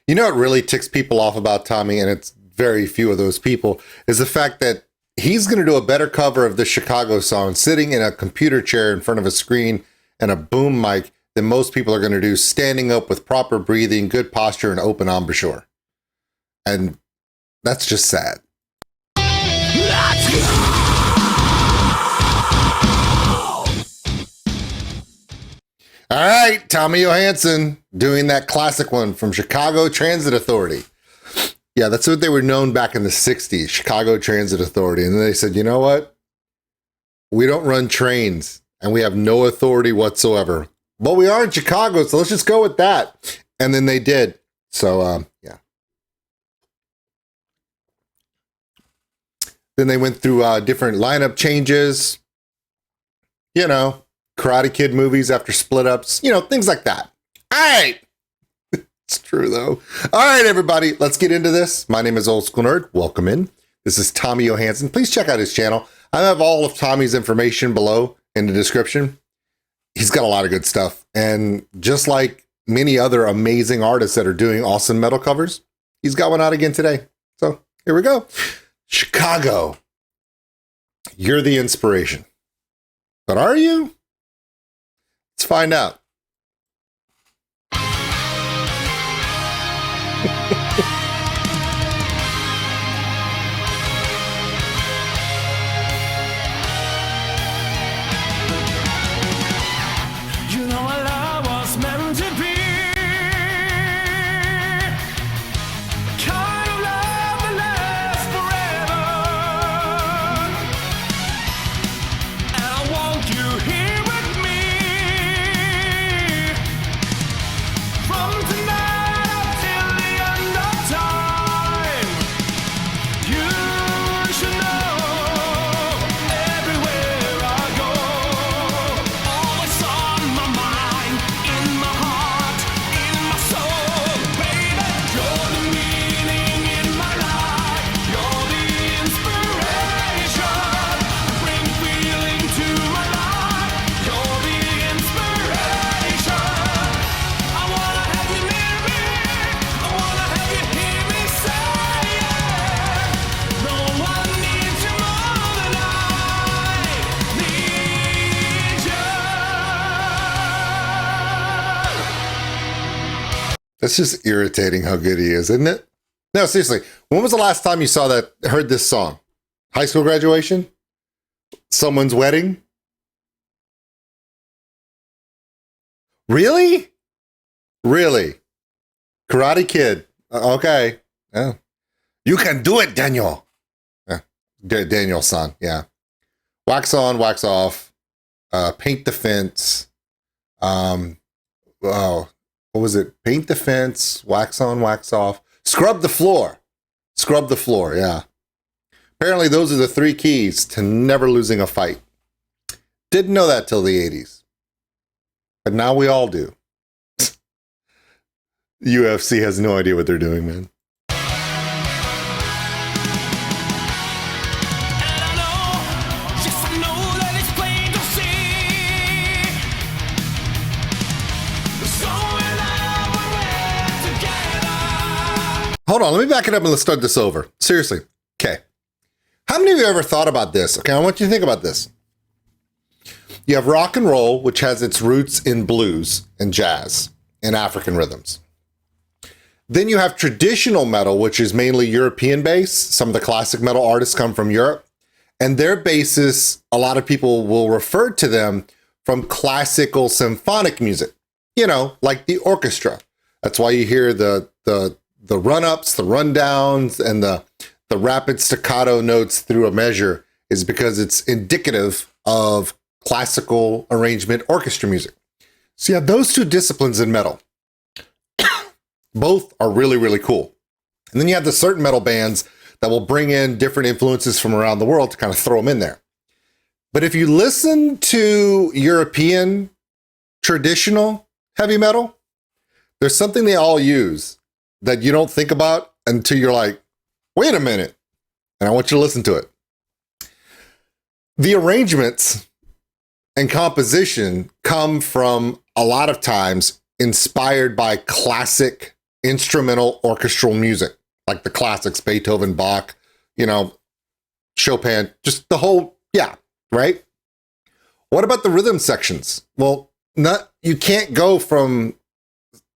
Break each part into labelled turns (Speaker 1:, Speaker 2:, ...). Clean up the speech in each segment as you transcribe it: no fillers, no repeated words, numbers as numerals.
Speaker 1: You know what really ticks people off about Tommy, and it's very few of those people, is the fact that he's going to do a better cover of the Chicago song sitting in a computer chair in front of a screen and a boom mic than most people are going to do standing up with proper breathing, good posture, and open embouchure. And that's just sad. Let's go! All right, Tommy Johansson doing that classic one from Chicago Transit Authority. Yeah, that's what they were known back in the 60s, Chicago Transit Authority. And then they said, you know what? We don't run trains and we have no authority whatsoever. But we are in Chicago, so let's just go with that. And then they did. So, yeah. Then they went through different lineup changes, you know, Karate Kid movies after split ups, you know, things like that. All right. It's true, though. All right, everybody, let's get into this. My name is Old School Nerd. Welcome in. This is Tommy Johansson. Please check out his channel. I have all of Tommy's information below in the description. He's got a lot of good stuff. And just like many other amazing artists that are doing awesome metal covers, he's got one out again today. So here we go. Chicago. You're the inspiration. But are you? Let's find out. It's just irritating how good he is, isn't it? No, seriously. When was the last time you saw that, heard this song? High school graduation? Someone's wedding? Really? Really? Karate Kid. Okay. Yeah. You can do it, Daniel. Daniel's son. Yeah. Wax on, wax off. Paint the fence. What was it? Paint the fence, wax on, wax off, scrub the floor. Scrub the floor, yeah. Apparently those are the 3 keys to never losing a fight. Didn't know that till the 80s. But now we all do. UFC has no idea what they're doing, man. Hold on, let me back it up and let's start this over. Seriously. Okay. How many of you ever thought about this? Okay, I want you to think about this. You have rock and roll, which has its roots in blues and jazz and African rhythms. Then you have traditional metal, which is mainly European based. Some of the classic metal artists come from Europe. And their basis, a lot of people will refer to them from classical symphonic music. You know, like the orchestra. That's why you hear the run-ups, the rundowns, and the rapid staccato notes through a measure is because it's indicative of classical arrangement orchestra music. So you have those two disciplines in metal. Both are really, really cool. And then you have the certain metal bands that will bring in different influences from around the world to kind of throw them in there. But if you listen to European traditional heavy metal, there's something they all use that you don't think about until you're like, wait a minute. And I want you to listen to it. The arrangements and composition come from a lot of times inspired by classic instrumental orchestral music, like the classics, Beethoven, Bach, Chopin, just the whole, yeah, right? What about the rhythm sections? Well, you can't go from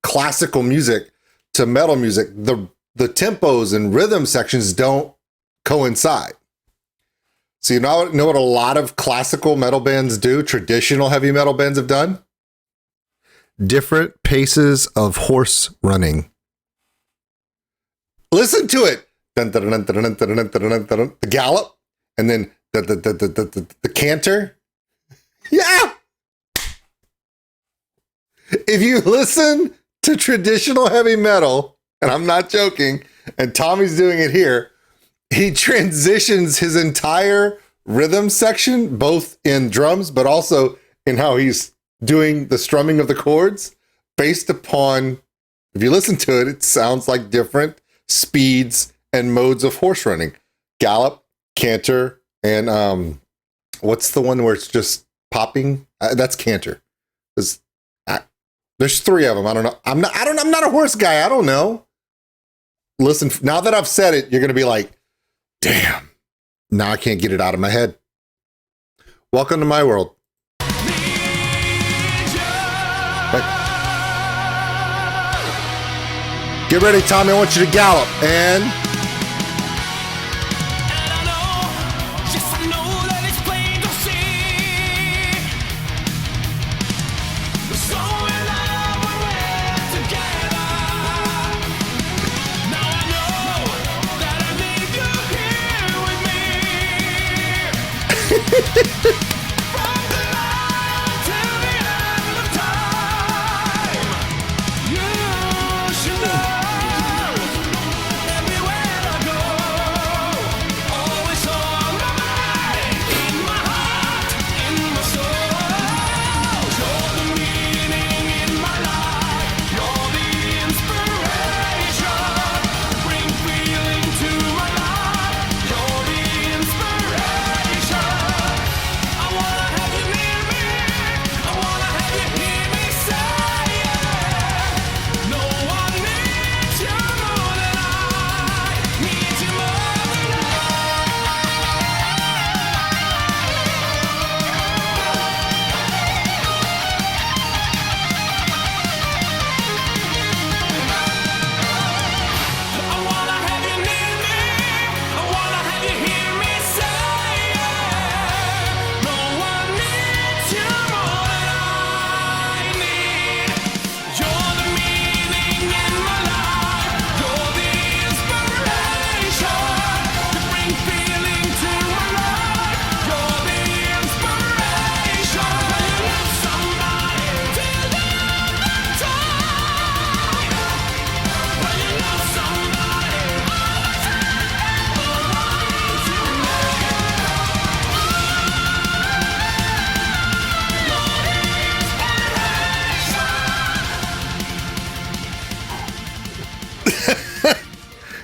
Speaker 1: classical music to metal music. The tempos and rhythm sections don't coincide. So you know what a lot of classical metal bands do, traditional heavy metal bands have done? Different paces of horse running. Listen to it. The gallop, and then the canter. Yeah. If you listen to traditional heavy metal, and I'm not joking, and Tommy's doing it here, he transitions his entire rhythm section, both in drums, but also in how he's doing the strumming of the chords based upon, if you listen to it, it sounds like different speeds and modes of horse running. Gallop, canter, and what's the one where it's just popping? That's canter. There's three of them. I don't know. I'm not a horse guy. I don't know. Listen, now that I've said it, you're going to be like, damn, now I can't get it out of my head. Welcome to my world. Get ready, Tommy. I want you to gallop. And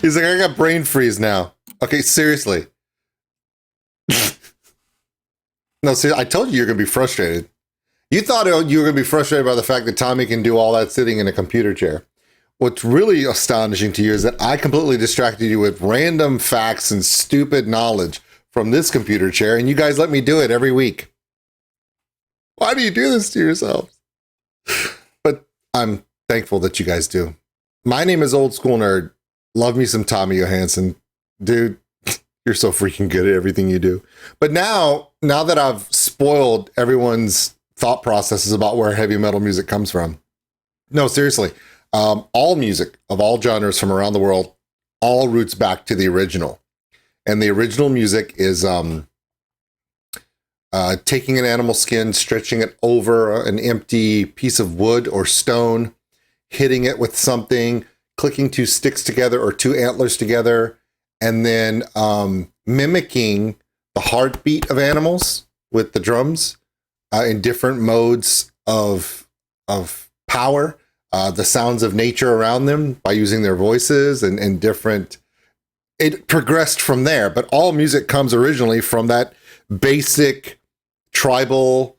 Speaker 1: he's like, I got brain freeze now. Okay, seriously. No, see, I told you you're going to be frustrated. You thought you were going to be frustrated by the fact that Tommy can do all that sitting in a computer chair. What's really astonishing to you is that I completely distracted you with random facts and stupid knowledge from this computer chair, and you guys let me do it every week. Why do you do this to yourselves? But I'm thankful that you guys do. My name is Old School Nerd. Love me some Tommy Johansson. Dude, you're so freaking good at everything you do. But now that I've spoiled everyone's thought processes about where heavy metal music comes from, no, seriously, all music of all genres from around the world all roots back to the original. And the original music is taking an animal skin, stretching it over an empty piece of wood or stone, hitting it with something, clicking two sticks together or two antlers together, and then mimicking the heartbeat of animals with the drums in different modes of power, the sounds of nature around them by using their voices and different. It progressed from there, but all music comes originally from that basic tribal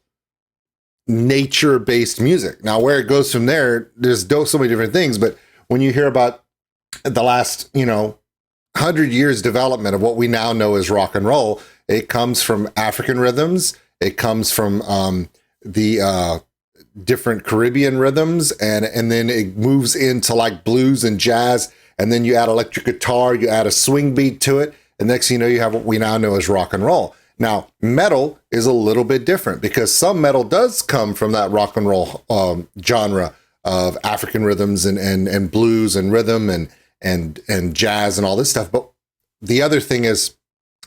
Speaker 1: nature-based music. Now, where it goes from there, there's so many different things, but when you hear about the last, 100 years development of what we now know as rock and roll, it comes from African rhythms. It comes from the different Caribbean rhythms, and then it moves into like blues and jazz, and then you add electric guitar, you add a swing beat to it, and next thing you know, you have what we now know as rock and roll. Now, metal is a little bit different because some metal does come from that rock and roll genre of African rhythms and blues and rhythm and jazz and all this stuff. But the other thing is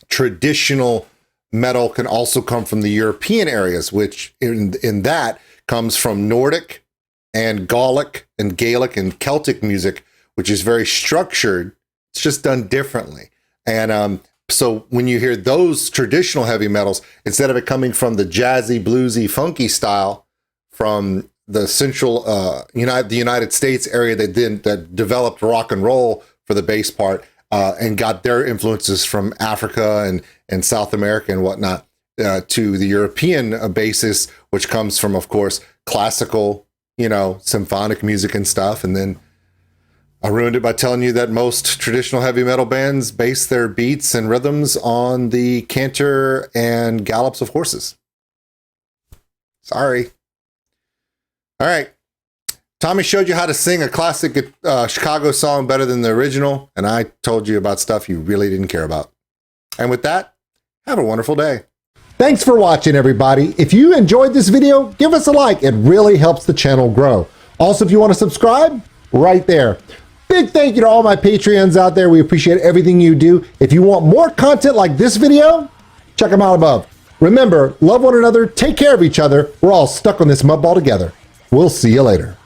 Speaker 1: traditional metal can also come from the European areas, which in that comes from Nordic and Gallic and Gaelic and Celtic music, which is very structured. It's just done differently. And so when you hear those traditional heavy metals, instead of it coming from the jazzy, bluesy, funky style from the central the United States area that developed rock and roll for the bass part and got their influences from Africa and South America and whatnot to the European basis, which comes from, of course, classical, symphonic music and stuff. And then I ruined it by telling you that most traditional heavy metal bands base their beats and rhythms on the canter and gallops of horses. Sorry. All right. Tommy showed you how to sing a classic Chicago song better than the original, and I told you about stuff you really didn't care about. And with that, have a wonderful day. Thanks for watching, everybody. If you enjoyed this video, give us a like. It really helps the channel grow. Also, if you want to subscribe, right there. Big thank you to all my Patreons out there. We appreciate everything you do. If you want more content like this video, check them out above. Remember, love one another, take care of each other. We're all stuck on this mud ball together. We'll see you later.